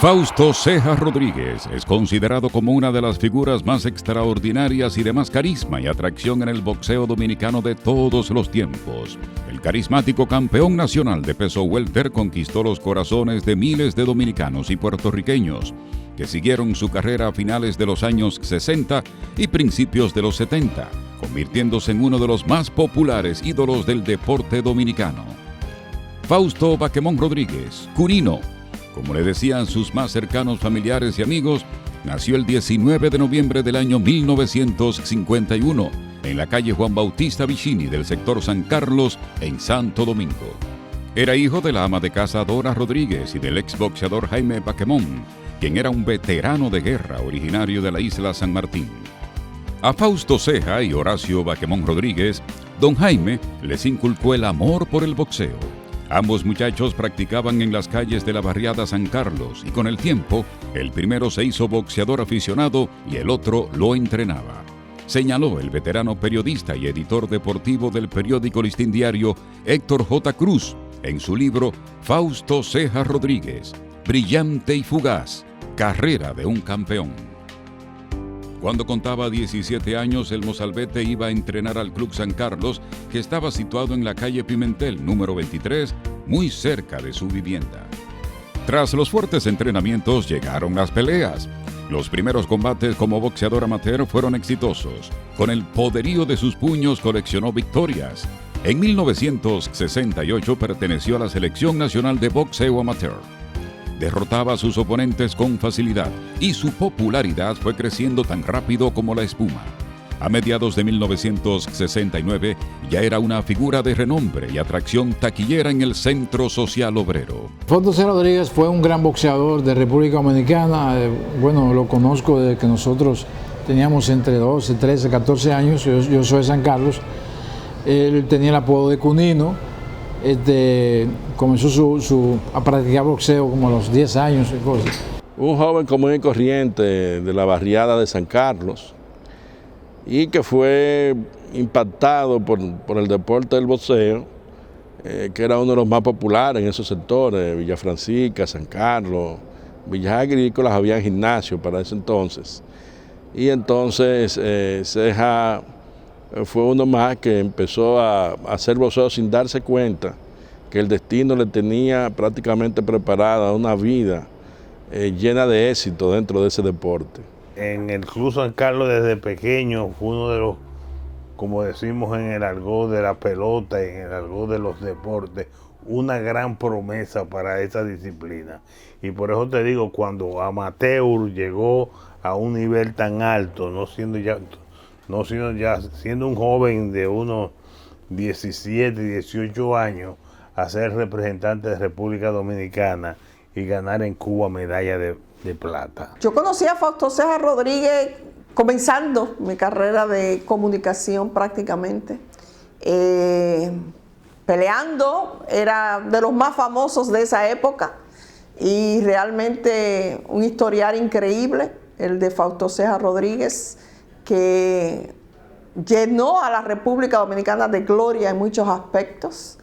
Fausto Ceja Rodríguez es considerado como una de las figuras más extraordinarias y de más carisma y atracción en el boxeo dominicano de todos los tiempos. El carismático campeón nacional de peso welter conquistó los corazones de miles de dominicanos y puertorriqueños que siguieron su carrera a finales de los años 60 y principios de los 70, convirtiéndose en uno de los más populares ídolos del deporte dominicano. Fausto Baquemón Rodríguez, Cunino, como le decían sus más cercanos familiares y amigos, nació el 19 de noviembre del año 1951 en la calle Juan Bautista Vicini del sector San Carlos, en Santo Domingo. Era hijo de la ama de casa Dora Rodríguez y del exboxeador Jaime Baquemón, quien era un veterano de guerra originario de la isla San Martín. A Fausto Ceja y Horacio Baquemón Rodríguez, don Jaime les inculcó el amor por el boxeo. Ambos muchachos practicaban en las calles de la barriada San Carlos y con el tiempo, el primero se hizo boxeador aficionado y el otro lo entrenaba. Señaló el veterano periodista y editor deportivo del periódico Listín Diario, Héctor J. Cruz, en su libro Fausto Ceja Rodríguez, Brillante y Fugaz, Carrera de un Campeón. Cuando contaba 17 años, el mozalbete iba a entrenar al Club San Carlos, que estaba situado en la calle Pimentel, número 23, muy cerca de su vivienda. Tras los fuertes entrenamientos llegaron las peleas. Los primeros combates como boxeador amateur fueron exitosos. Con el poderío de sus puños coleccionó victorias. En 1968 perteneció a la Selección Nacional de Boxeo Amateur. Derrotaba a sus oponentes con facilidad y su popularidad fue creciendo tan rápido como la espuma. A mediados de 1969 ya era una figura de renombre y atracción taquillera en el Centro Social Obrero. Fausto Ceja Rodríguez fue un gran boxeador de República Dominicana. Bueno, lo conozco desde que nosotros teníamos entre 12, 13, 14 años. Yo soy de San Carlos. Él tenía el apodo de Cunino. Comenzó a practicar boxeo como a los 10 años y cosas. Un joven común y corriente de la barriada de San Carlos y que fue impactado por el deporte del boxeo, que era uno de los más populares en esos sectores, Villa Francisca, San Carlos, Villas Agrícolas, había gimnasio para ese entonces. Y entonces Ceja fue uno más que empezó a hacer boxeo sin darse cuenta que el destino le tenía prácticamente preparada una vida llena de éxito dentro de ese deporte. En el Club San Carlos desde pequeño fue uno de los, como decimos en el argot de la pelota, en el argot de los deportes, una gran promesa para esa disciplina. Y por eso te digo, cuando amateur llegó a un nivel tan alto, siendo un joven de unos 17, 18 años, a ser representante de República Dominicana y ganar en Cuba medalla de plata. Yo conocí a Fausto Ceja Rodríguez comenzando mi carrera de comunicación prácticamente. Peleando, era de los más famosos de esa época y realmente un historial increíble, el de Fausto Ceja Rodríguez, que llenó a la República Dominicana de gloria en muchos aspectos.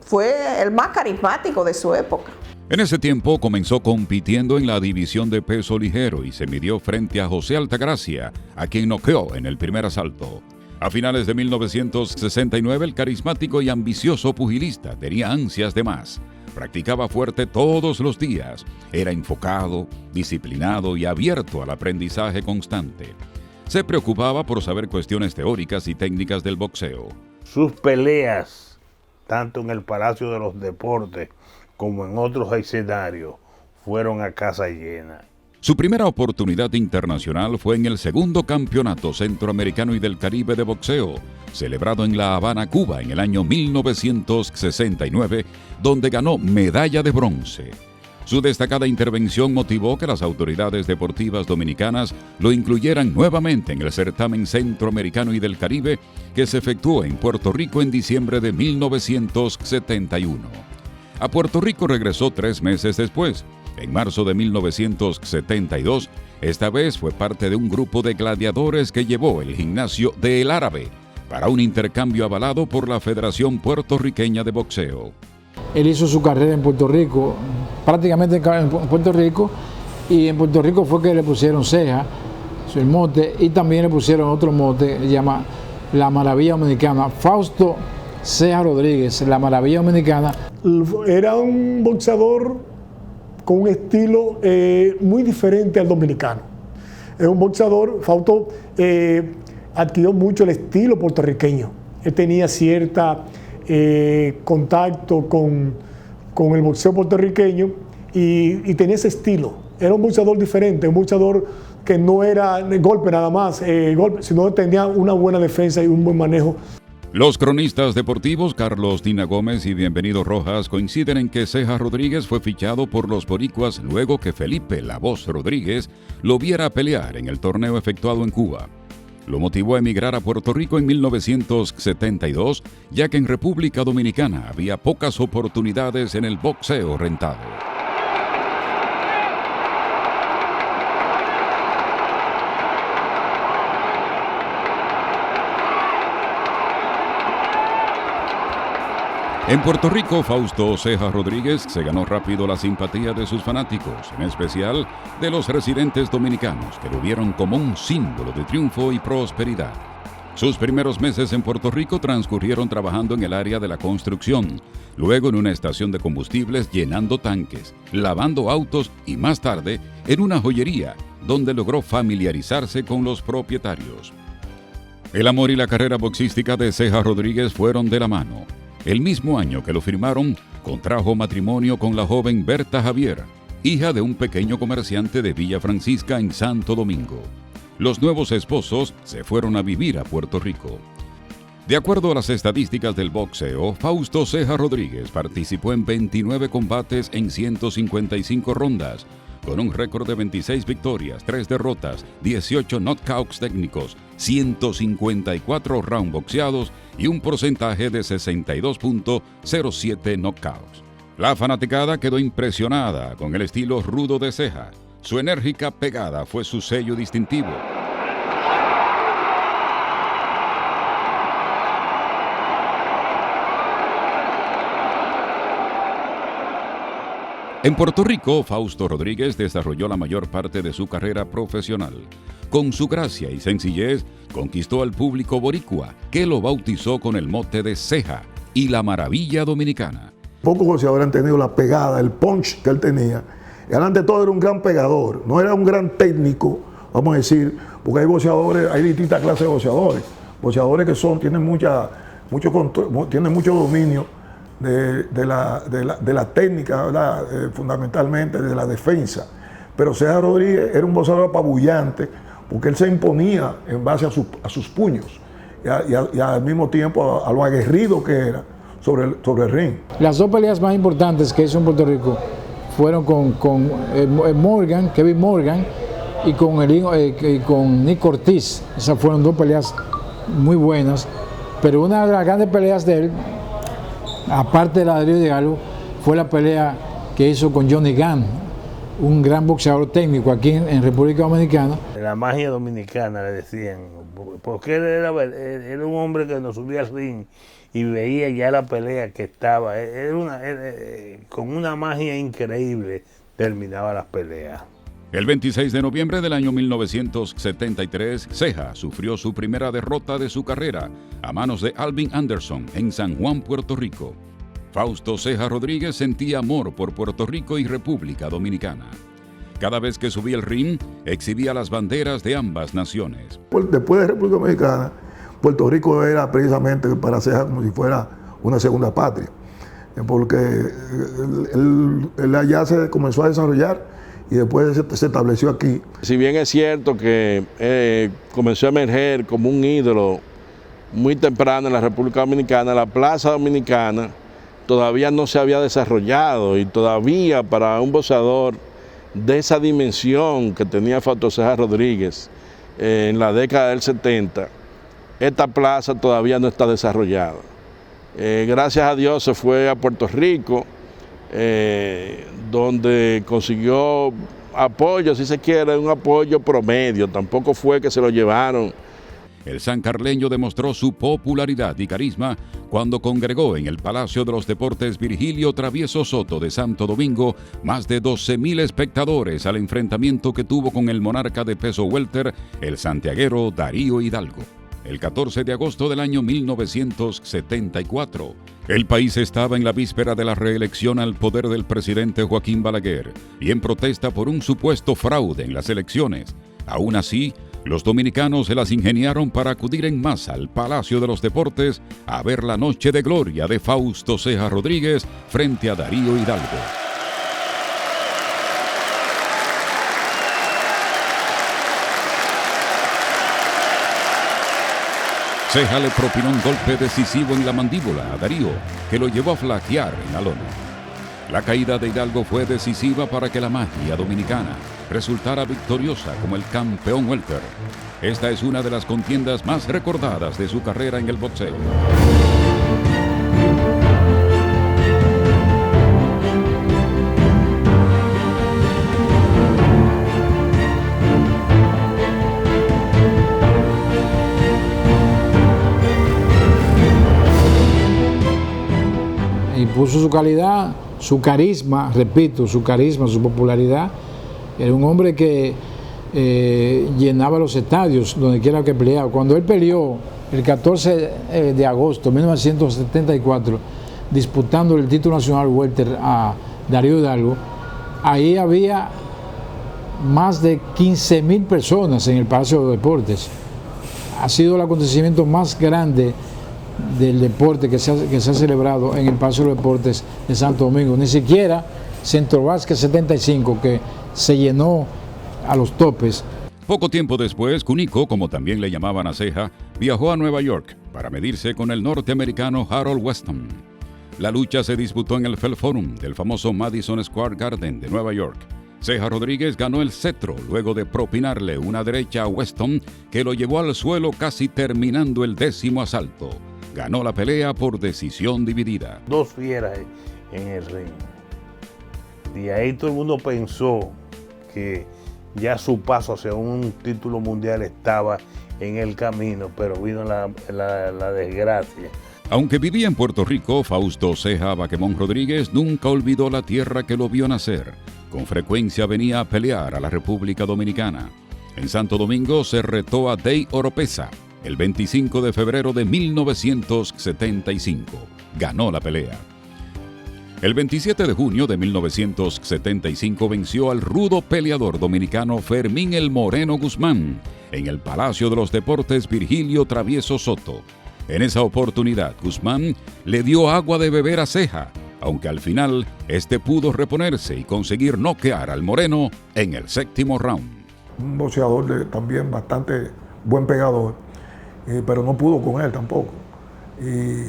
Fue el más carismático de su época. En ese tiempo comenzó compitiendo en la división de peso ligero y se midió frente a José Altagracia, a quien noqueó en el primer asalto. A finales de 1969, el carismático y ambicioso pugilista tenía ansias de más. Practicaba fuerte todos los días. Era enfocado, disciplinado y abierto al aprendizaje constante. Se preocupaba por saber cuestiones teóricas y técnicas del boxeo. Sus peleas, tanto en el Palacio de los Deportes como en otros escenarios, fueron a casa llena. Su primera oportunidad internacional fue en el segundo Campeonato Centroamericano y del Caribe de Boxeo, celebrado en La Habana, Cuba, en el año 1969, donde ganó medalla de bronce. Su destacada intervención motivó que las autoridades deportivas dominicanas lo incluyeran nuevamente en el certamen centroamericano y del Caribe que se efectuó en Puerto Rico en diciembre de 1971. A Puerto Rico regresó 3 meses después. En marzo de 1972, esta vez fue parte de un grupo de gladiadores que llevó el gimnasio de El Árabe para un intercambio avalado por la Federación Puertorriqueña de Boxeo. Él hizo su carrera en Puerto Rico prácticamente en Puerto Rico, y en Puerto Rico fue que le pusieron Ceja, el mote, y también le pusieron otro mote, se llama La Maravilla Dominicana, Fausto Ceja Rodríguez, La Maravilla Dominicana. Era un boxeador con un estilo muy diferente al dominicano. Es un boxeador, Fausto adquirió mucho el estilo puertorriqueño. Él tenía cierta contacto con el boxeo puertorriqueño y tenía ese estilo. Era un boxeador diferente, un boxeador que no era golpe nada más, sino tenía una buena defensa y un buen manejo. Los cronistas deportivos Carlos Dina Gómez y Bienvenido Rojas coinciden en que Ceja Rodríguez fue fichado por los boricuas luego que Felipe "La Voz" Rodríguez lo viera pelear en el torneo efectuado en Cuba. Lo motivó a emigrar a Puerto Rico en 1972, ya que en República Dominicana había pocas oportunidades en el boxeo rentado. En Puerto Rico, Fausto Ceja Rodríguez se ganó rápido la simpatía de sus fanáticos, en especial de los residentes dominicanos, que lo vieron como un símbolo de triunfo y prosperidad. Sus primeros meses en Puerto Rico transcurrieron trabajando en el área de la construcción, luego en una estación de combustibles llenando tanques, lavando autos y más tarde en una joyería, donde logró familiarizarse con los propietarios. El amor y la carrera boxística de Ceja Rodríguez fueron de la mano. El mismo año que lo firmaron, contrajo matrimonio con la joven Berta Javier, hija de un pequeño comerciante de Villa Francisca en Santo Domingo. Los nuevos esposos se fueron a vivir a Puerto Rico. De acuerdo a las estadísticas del boxeo, Fausto Ceja Rodríguez participó en 29 combates en 155 rondas, con un récord de 26 victorias, 3 derrotas, 18 knockouts técnicos, 154 rounds boxeados y un porcentaje de 62.07 knockouts. La fanaticada quedó impresionada con el estilo rudo de Ceja. Su enérgica pegada fue su sello distintivo. En Puerto Rico, Fausto Rodríguez desarrolló la mayor parte de su carrera profesional. Con su gracia y sencillez, conquistó al público boricua, que lo bautizó con el mote de Ceja y La Maravilla Dominicana. Pocos boxeadores han tenido la pegada, el punch que él tenía. Y ante todo era un gran pegador, no era un gran técnico, vamos a decir, porque hay boxeadores, hay distintas clases de boxeadores. Boxeadores que tienen mucho control, tienen mucho dominio de la técnica, fundamentalmente de la defensa. Pero Ceja Rodríguez era un boxeador apabullante porque él se imponía en base a sus puños y al mismo tiempo a lo aguerrido que era sobre el ring. Las dos peleas más importantes que hizo en Puerto Rico fueron con Kevin Morgan y con Nick Ortiz. Esas fueron dos peleas muy buenas, pero una de las grandes peleas de él, aparte de la de Río de Galo, fue la pelea que hizo con Johnny Gunn, un gran boxeador técnico aquí en República Dominicana. La magia dominicana, le decían, porque él era un hombre que nos subía al ring y veía ya la pelea que estaba, con una magia increíble terminaba las peleas. El 26 de noviembre del año 1973, Ceja sufrió su primera derrota de su carrera a manos de Alvin Anderson en San Juan, Puerto Rico. Fausto Ceja Rodríguez sentía amor por Puerto Rico y República Dominicana. Cada vez que subía al ring, exhibía las banderas de ambas naciones. Después de República Dominicana, Puerto Rico era precisamente para Ceja como si fuera una segunda patria, porque él allá se comenzó a desarrollar y después se estableció aquí. Si bien es cierto que comenzó a emerger como un ídolo muy temprano en la República Dominicana, la Plaza Dominicana todavía no se había desarrollado y todavía para un boxeador de esa dimensión que tenía Fausto Ceja Rodríguez en la década del 70, esta plaza todavía no está desarrollada. Gracias a Dios se fue a Puerto Rico, donde consiguió apoyo, si se quiere, un apoyo promedio, tampoco fue que se lo llevaron. el sancarleño demostró su popularidad y carisma cuando congregó en el Palacio de los Deportes Virgilio Travieso Soto de Santo Domingo más de 12,000 espectadores al enfrentamiento que tuvo con el monarca de peso welter, el santiaguero Darío Hidalgo. El 14 de agosto del año 1974, el país estaba en la víspera de la reelección al poder del presidente Joaquín Balaguer y en protesta por un supuesto fraude en las elecciones. Aún así, los dominicanos se las ingeniaron para acudir en masa al Palacio de los Deportes a ver la noche de gloria de Fausto Ceja Rodríguez frente a Darío Hidalgo. Ceja le propinó un golpe decisivo en la mandíbula a Darío, que lo llevó a flaquear en la lona. La caída de Hidalgo fue decisiva para que la magia dominicana resultara victoriosa como el campeón welter. Esta es una de las contiendas más recordadas de su carrera en el boxeo. Impuso su calidad, su carisma, repito, su carisma, su popularidad. Era un hombre que llenaba los estadios donde quiera que peleaba. Cuando él peleó el 14 de agosto de 1974, disputando el título nacional welter a Darío Hidalgo, ahí había más de 15,000 personas en el Palacio de los Deportes. Ha sido el acontecimiento más grande del deporte que se ha celebrado en el Palacio de los Deportes de Santo Domingo. Ni siquiera Centro Básquet 75, que se llenó a los topes. Poco tiempo después, Cunico, como también le llamaban a Ceja, viajó a Nueva York para medirse con el norteamericano Harold Weston. La lucha se disputó en el Feld Forum del famoso Madison Square Garden de Nueva York. Ceja Rodríguez ganó el cetro luego de propinarle una derecha a Weston que lo llevó al suelo casi terminando el 10º asalto. Ganó la pelea por decisión dividida. Dos fieras en el ring. Y ahí todo el mundo pensó que ya su paso hacia un título mundial estaba en el camino, pero vino la desgracia. Aunque vivía en Puerto Rico, Fausto Ceja Baquemón Rodríguez nunca olvidó la tierra que lo vio nacer. Con frecuencia venía a pelear a la República Dominicana. En Santo Domingo se retó a Dey Oropesa el 25 de febrero de 1975. Ganó la pelea. El 27 de junio de 1975 venció al rudo peleador dominicano Fermín el Moreno Guzmán en el Palacio de los Deportes Virgilio Travieso Soto. En esa oportunidad, Guzmán le dio agua de beber a Ceja, aunque al final este pudo reponerse y conseguir noquear al Moreno en el 7º round. Un boxeador también bastante buen pegador, pero no pudo con él tampoco. Y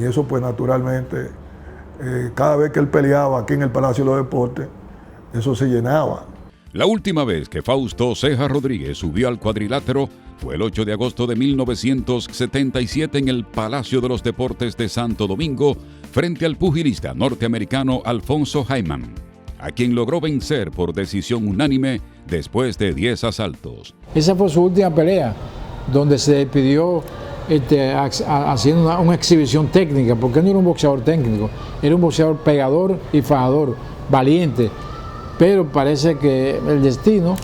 eso pues naturalmente, cada vez que él peleaba aquí en el Palacio de los Deportes, eso se llenaba. La última vez que Fausto Ceja Rodríguez subió al cuadrilátero fue el 8 de agosto de 1977 en el Palacio de los Deportes de Santo Domingo frente al pugilista norteamericano Alfonso Heyman, a quien logró vencer por decisión unánime después de 10 asaltos. Esa fue su última pelea, donde se despidió haciendo una exhibición técnica, porque no era un boxeador técnico, era un boxeador pegador y fajador, valiente, pero parece que el destino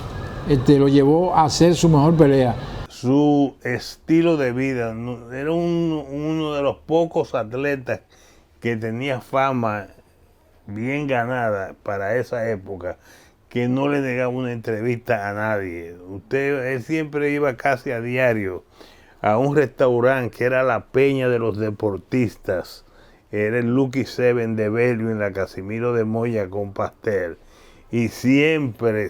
lo llevó a hacer su mejor pelea. Su estilo de vida, era uno de los pocos atletas que tenía fama bien ganada para esa época, que no le negaba una entrevista a nadie. Él siempre iba casi a diario a un restaurante que era la Peña de los Deportistas. Era el Lucky Seven de Bellevue en la Casimiro de Moya con pastel. Y siempre,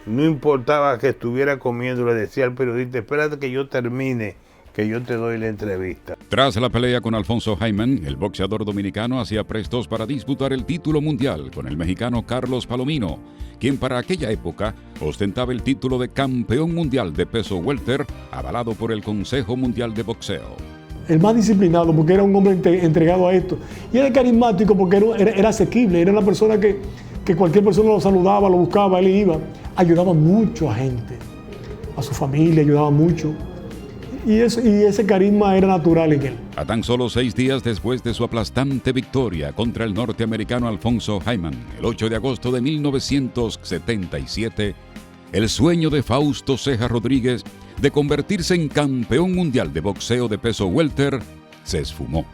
no importaba que estuviera comiendo, le decía al periodista, espérate que yo termine, que yo te doy la entrevista. Tras la pelea con Alfonso Heyman, el boxeador dominicano hacía prestos para disputar el título mundial con el mexicano Carlos Palomino, quien para aquella época ostentaba el título de campeón mundial de peso welter, avalado por el Consejo Mundial de Boxeo. El más disciplinado, porque era un hombre entregado a esto. Y era carismático porque era asequible, era una persona que cualquier persona lo saludaba, lo buscaba, él iba. Ayudaba mucho a gente. a su familia, ayudaba mucho. Y ese carisma era natural en él. A tan solo 6 días después de su aplastante victoria contra el norteamericano Alfonso Hayman, el 8 de agosto de 1977, el sueño de Fausto Ceja Rodríguez de convertirse en campeón mundial de boxeo de peso welter se esfumó.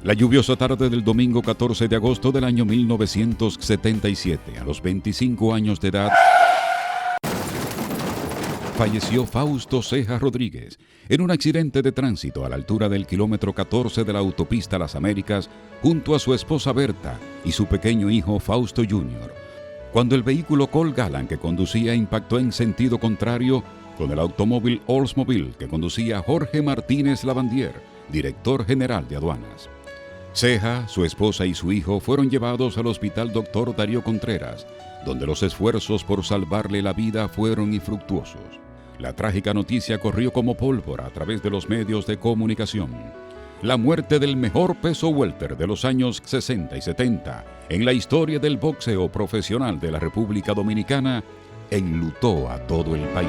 La lluviosa tarde del domingo 14 de agosto del año 1977, a los 25 años de edad, falleció Fausto Ceja Rodríguez en un accidente de tránsito a la altura del kilómetro 14 de la autopista Las Américas junto a su esposa Berta y su pequeño hijo Fausto Jr., cuando el vehículo Colt Galán que conducía impactó en sentido contrario con el automóvil Oldsmobile que conducía Jorge Martínez Lavandier, director general de aduanas. Ceja, su esposa y su hijo fueron llevados al hospital Dr. Darío Contreras, donde los esfuerzos por salvarle la vida fueron infructuosos. La trágica noticia corrió como pólvora a través de los medios de comunicación. La muerte del mejor peso welter de los años 60 y 70 en la historia del boxeo profesional de la República Dominicana enlutó a todo el país.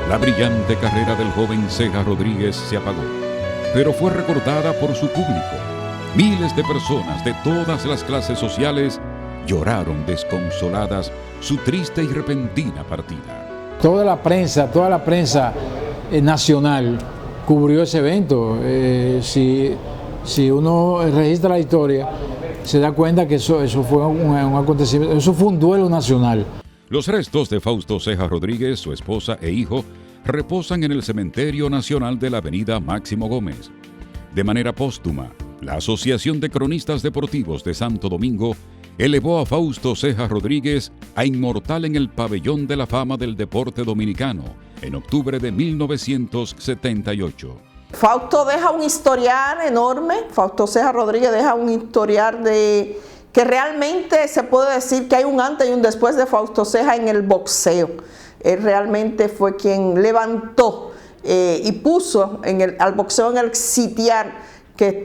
La brillante carrera del joven Ceja Rodríguez se apagó, pero fue recordada por su público. Miles de personas de todas las clases sociales lloraron desconsoladas su triste y repentina partida. Toda la prensa nacional cubrió ese evento. Si uno registra la historia, se da cuenta que eso fue un acontecimiento, eso fue un duelo nacional. Los restos de Fausto Ceja Rodríguez, su esposa e hijo, reposan en el Cementerio Nacional de la Avenida Máximo Gómez. De manera póstuma, la Asociación de Cronistas Deportivos de Santo Domingo elevó a Fausto Ceja Rodríguez a inmortal en el Pabellón de la Fama del Deporte Dominicano en octubre de 1978. Fausto deja un historial enorme, Fausto Ceja Rodríguez deja un historial que realmente se puede decir que hay un antes y un después de Fausto Ceja en el boxeo. Él realmente fue quien levantó y puso al boxeo en el sitial que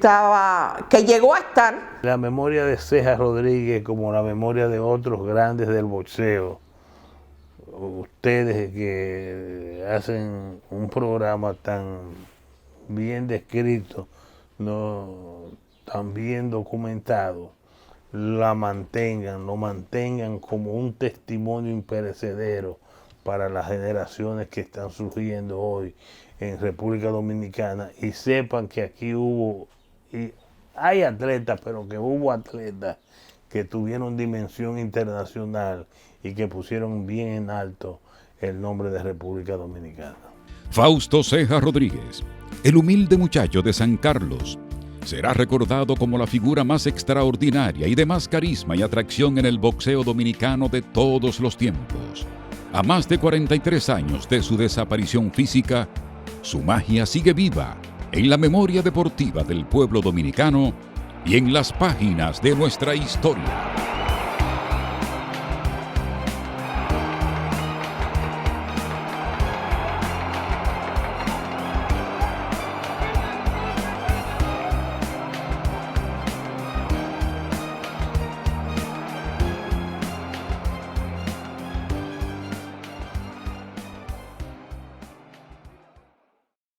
llegó a estar. La memoria de Ceja Rodríguez, como la memoria de otros grandes del boxeo, ustedes que hacen un programa tan bien descrito, tan bien documentado, lo mantengan como un testimonio imperecedero para las generaciones que están surgiendo hoy en República Dominicana, y sepan que aquí hay atletas, pero que hubo atletas que tuvieron dimensión internacional y que pusieron bien en alto el nombre de República Dominicana. Fausto Ceja Rodríguez, el humilde muchacho de San Carlos, será recordado como la figura más extraordinaria y de más carisma y atracción en el boxeo dominicano de todos los tiempos. A más de 43 años de su desaparición física, su magia sigue viva en la memoria deportiva del pueblo dominicano y en las páginas de nuestra historia.